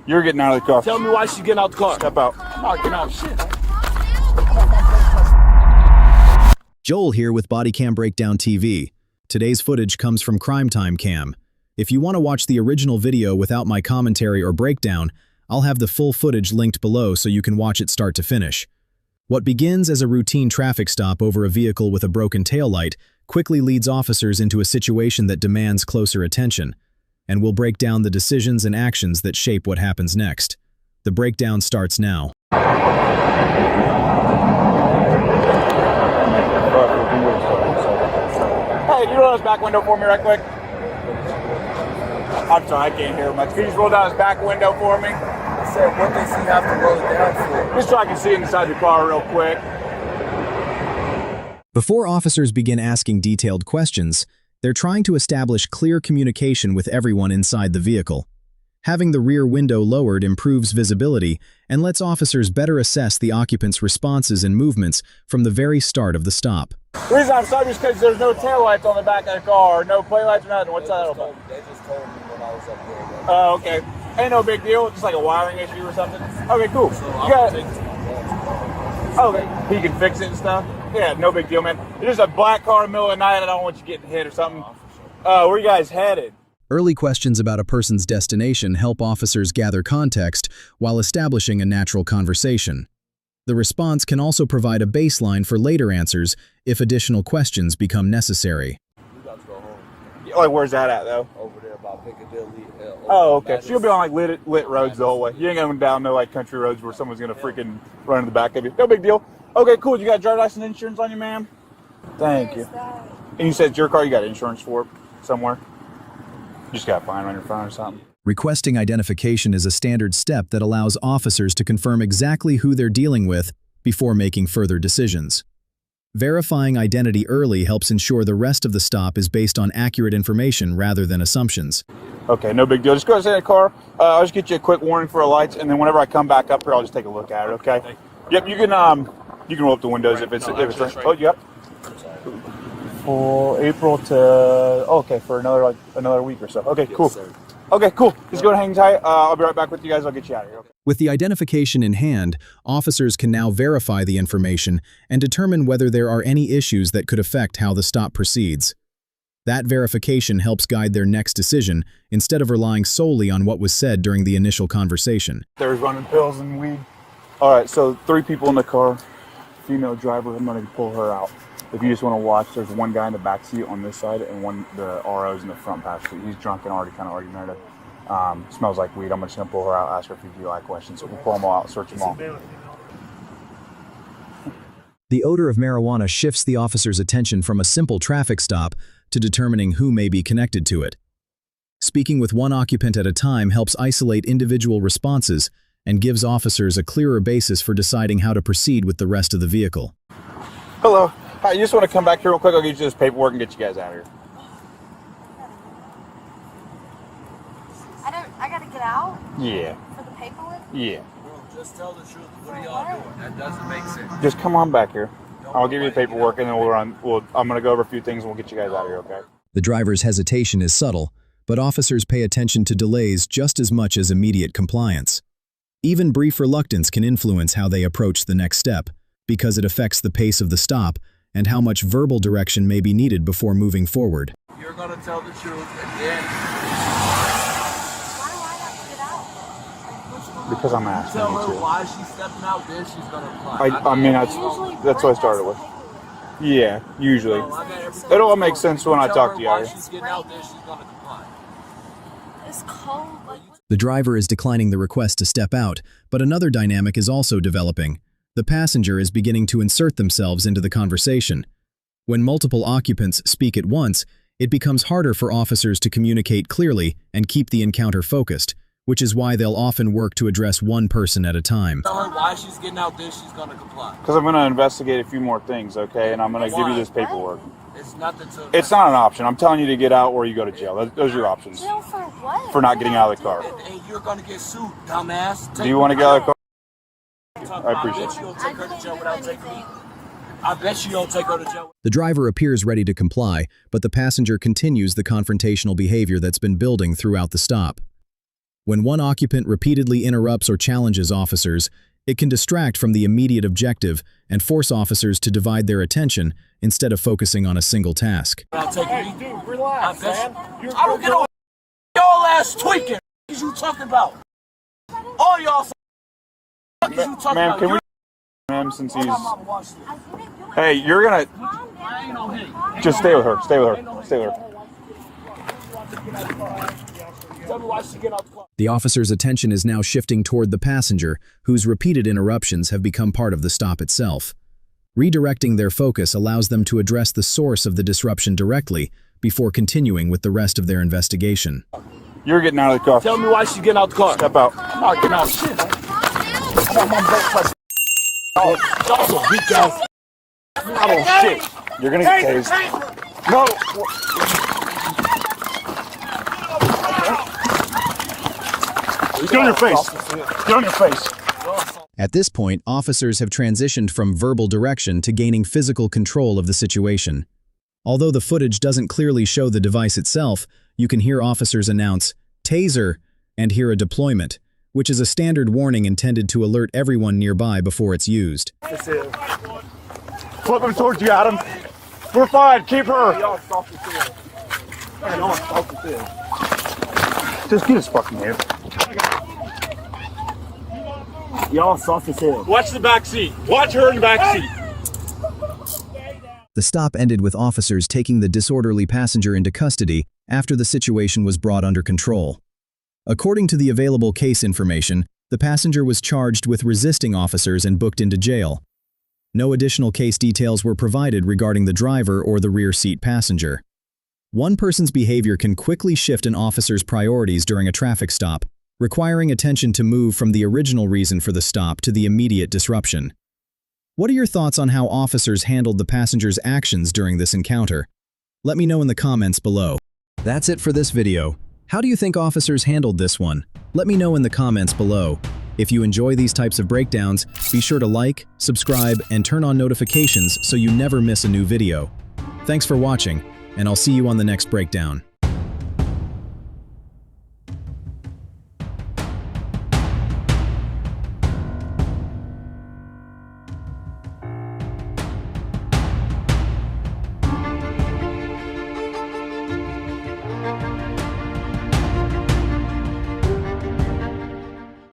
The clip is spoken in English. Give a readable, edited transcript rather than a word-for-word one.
You're getting out of the car. Tell me why she's getting out the car. Step out. I'm not getting out. Shit. Joel here with Bodycam Breakdown TV. Today's footage comes from Crime Time Cam. If you want to watch the original video without my commentary or breakdown, I'll have the full footage linked below so you can watch it start to finish. What begins as a routine traffic stop over a vehicle with a broken taillight quickly leads officers into a situation that demands closer attention, and we'll break down the decisions and actions that shape what happens next. The breakdown starts now. Hey, can you roll this back window for me right quick? I'm sorry, I can't hear much. Can you just roll down this back window for me? I said, what does he have to roll it down for? Just so I can see inside the car real quick. Before officers begin asking detailed questions, they're trying to establish clear communication with everyone inside the vehicle. Having the rear window lowered improves visibility and lets officers better assess the occupants' responses and movements from the very start of the stop. The reason I'm stopping is because there's no tail lights on the back of the car, no play lights or nothing. What's that all about? They just told me when I was up there. Oh, okay. Ain't no big deal. Just like a wiring issue or something. Okay, cool. So You I'm got going to take it to my dad's. Okay, he can fix it and stuff. Yeah, no big deal, man. It's just a black car in the middle of the night. I don't want you getting hit or something. Where you guys headed? Early questions about a person's destination help officers gather context while establishing a natural conversation. The response can also provide a baseline for later answers if additional questions become necessary. We got to go home. Like, where's that at, though? Over there about Piccadilly. Oh, okay. So you'll be on like lit roads the whole way. You ain't going down no like country roads where someone's gonna freaking run in the back of you. No big deal. Okay, cool. You got driver's license and insurance on you, ma'am? Thank you. And you said it's your car. You got insurance for it somewhere? You just got to find it on your phone or something. Requesting identification is a standard step that allows officers to confirm exactly who they're dealing with before making further decisions. Verifying identity early helps ensure the rest of the stop is based on accurate information rather than assumptions. Okay, no big deal. Just go inside the car. I'll just get you a quick warning for the lights, and then whenever I come back up here, I'll just take a look at it. Okay. Yep. You can roll up the windows if it's right. Oh, yep. For April to for another week or so. Okay, cool. Okay, cool. Just go and hang tight. I'll be right back with you guys. I'll get you out of here. Okay. With the identification in hand, officers can now verify the information and determine whether there are any issues that could affect how the stop proceeds. That verification helps guide their next decision instead of relying solely on what was said during the initial conversation. There's running pills and weed. All right, so 3 people in the car, female driver. I'm going to pull her out. If you just want to watch, there's one guy in the back seat on this side and the RO's in the front passenger seat. He's drunk and already kind of argumentative. Smells like weed. I'm just going to pull her out, ask her a few DUI questions. So we'll pull them all out, search them all. The odor of marijuana shifts the officer's attention from a simple traffic stop to determining who may be connected to it. Speaking with one occupant at a time helps isolate individual responses and gives officers a clearer basis for deciding how to proceed with the rest of the vehicle. Hello. Hi, you just want to come back here real quick? I'll get you this paperwork and get you guys out of here. I gotta get out? Yeah. For the paperwork? Yeah. Bro, just tell the truth. What are y'all doing? That doesn't make sense. Just come on back here. I'll give you the paperwork and then I'm going to go over a few things and we'll get you guys out of here, okay? The driver's hesitation is subtle, but officers pay attention to delays just as much as immediate compliance. Even brief reluctance can influence how they approach the next step, because it affects the pace of the stop and how much verbal direction may be needed before moving forward. You're going to tell the truth and then Why do I have to get out? Like, what's going on? Because I'm asking tell you her to. why she's stepping out, then she's going to apply. I mean, Usually that's what I started with. Yeah, usually. It all makes sense when I talk to you. Why she's getting out, then she's going to comply. It's cold. Like, The driver is declining the request to step out, but another dynamic is also developing. The passenger is beginning to insert themselves into the conversation. When multiple occupants speak at once, it becomes harder for officers to communicate clearly and keep the encounter focused, which is why they'll often work to address one person at a time. Tell her why she's getting out, then she's going to comply. Because I'm going to investigate a few more things, okay? And I'm going to give you this paperwork. It's nothing to... It's not an option. I'm telling you to get out or you go to jail. Those are your options. jail for what? For not getting out of the car. And you're going to get sued, dumbass. Do you want to get out of the car? I appreciate bet it. you don't take her to jail without taking me. I bet you don't take her to jail. The driver appears ready to comply, but the passenger continues the confrontational behavior that's been building throughout the stop. When one occupant repeatedly interrupts or challenges officers, it can distract from the immediate objective and force officers to divide their attention instead of focusing on a single task. Hey, dude, relax, man. I don't get on y'all ass tweaking. What are you talking about? All y'all what are you talking Ma'am, about? can we him since he's... Watch this. Hey, you're gonna... I ain't no hate. Just stay with her. Stay with her. Stay with her. Tell me why she get out the car. The officer's attention is now shifting toward the passenger, whose repeated interruptions have become part of the stop itself. Redirecting their focus allows them to address the source of the disruption directly before continuing with the rest of their investigation. You're getting out of the car. Tell me why she getting out the car. Step out. I'm not getting out of shit. I'm on my butt. Y'all some weak ass. I'm not on shit. You're gonna get tased. No. Get on your face. Get on your face. At this point, officers have transitioned from verbal direction to gaining physical control of the situation. Although the footage doesn't clearly show the device itself, you can hear officers announce, "Taser," and hear a deployment, which is a standard warning intended to alert everyone nearby before it's used. Flip him towards you, Adam. We're fine. Keep her. Just get his fucking head. Y'all soft as hell. Watch the back seat. Watch her in the back seat. The stop ended with officers taking the disorderly passenger into custody after the situation was brought under control. According to the available case information, the passenger was charged with resisting officers and booked into jail. No additional case details were provided regarding the driver or the rear seat passenger. One person's behavior can quickly shift an officer's priorities during a traffic stop, requiring attention to move from the original reason for the stop to the immediate disruption. What are your thoughts on how officers handled the passenger's actions during this encounter? Let me know in the comments below. That's it for this video. How do you think officers handled this one? Let me know in the comments below. If you enjoy these types of breakdowns, be sure to like, subscribe, and turn on notifications so you never miss a new video. Thanks for watching, and I'll see you on the next breakdown.